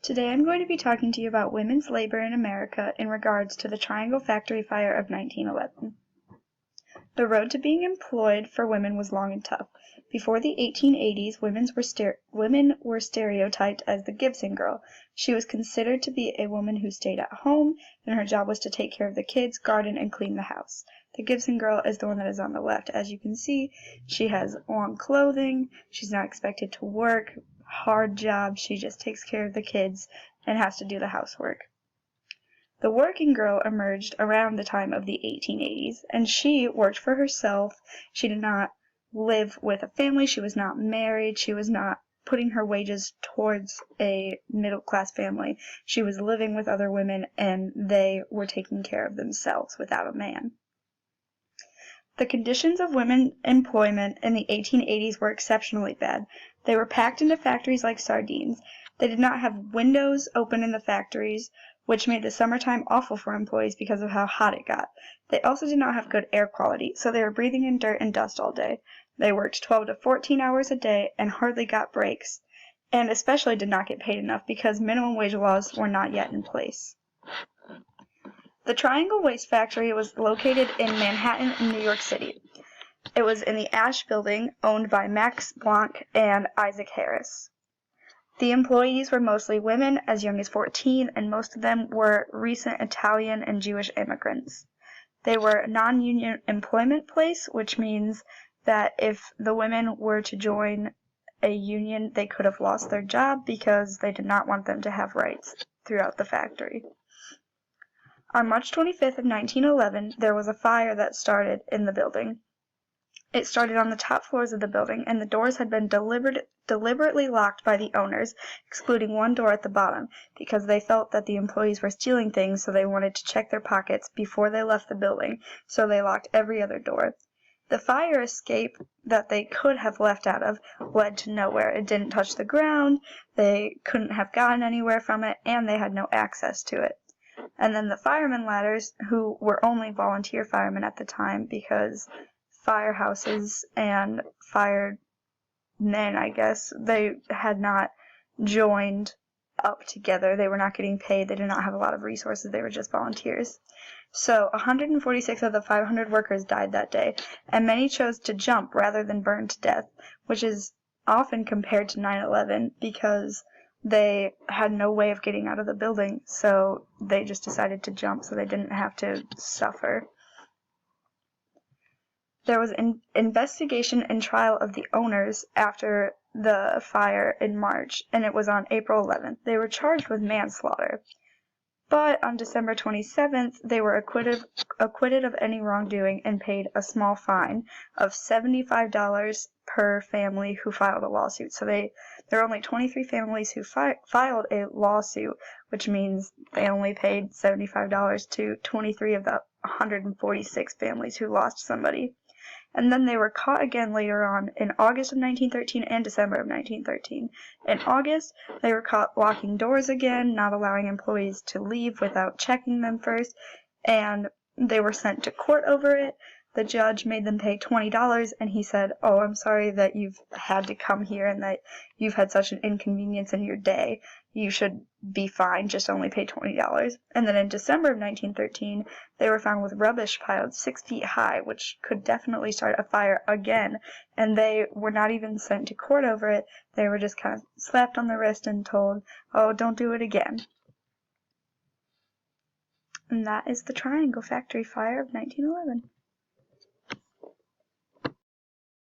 Today I'm going to be talking to you about women's labor in America in regards to the Triangle Factory Fire of 1911. The road to being employed for women was long and tough. Before the 1880s, women were stereotyped as the Gibson girl. She was considered to be a woman who stayed at home, and her job was to take care of the kids, garden, and clean the house. The Gibson girl is the one that is on the left. As you can see, she has long clothing, she's not expected to work, hard job, she just takes care of the kids and has to do the housework. The working girl emerged around the time of the 1880s, and she worked for herself. She did not live with a family, she was not married, she was not putting her wages towards a middle-class family. She was living with other women, and they were taking care of themselves without a man. The conditions of women employment in the 1880s were exceptionally bad. They were packed into factories like sardines. They did not have windows open in the factories, which made the summertime awful for employees because of how hot it got. They also did not have good air quality, so they were breathing in dirt and dust all day. They worked 12 to 14 hours a day and hardly got breaks, and especially did not get paid enough because minimum wage laws were not yet in place. The Triangle Waste Factory was located in Manhattan in New York City. It was in the Ash Building, owned by Max Blanc and Isaac Harris. The employees were mostly women as young as 14, and most of them were recent Italian and Jewish immigrants. They were a non-union employment place, which means that if the women were to join a union, they could have lost their job because they did not want them to have rights throughout the factory. On March 25th of 1911, there was a fire that started in the building. It started on the top floors of the building, and the doors had been deliberately locked by the owners, excluding one door at the bottom, because they felt that the employees were stealing things, so they wanted to check their pockets before they left the building, so they locked every other door. The fire escape that they could have left out of led to nowhere. It didn't touch the ground, they couldn't have gotten anywhere from it, and they had no access to it. And then the firemen ladders, who were only volunteer firemen at the time because firehouses and firemen, I guess, they had not joined up together. They were not getting paid. They did not have a lot of resources. They were just volunteers. So 146 of the 500 workers died that day, and many chose to jump rather than burn to death, which is often compared to 9/11 because they had no way of getting out of the building, so they just decided to jump so they didn't have to suffer. There was an investigation and trial of the owners after the fire in March, and it was on April 11th. They were charged with manslaughter. But on December 27th, they were acquitted of any wrongdoing and paid a small fine of $75 per family who filed a lawsuit. So there were only 23 families who filed a lawsuit, which means they only paid $75 to 23 of the 146 families who lost somebody. And then they were caught again later on in August of 1913 and December of 1913. In August, they were caught locking doors again, not allowing employees to leave without checking them first, and they were sent to court over it. The judge made them pay $20, and he said, "Oh, I'm sorry that you've had to come here and that you've had such an inconvenience in your day. You should be fine, just only pay $20. And then in December of 1913, they were found with rubbish piled 6 feet high, which could definitely start a fire again, and they were not even sent to court over it. They were just kind of slapped on the wrist and told, "Oh, don't do it again." And that is the Triangle Factory Fire of 1911.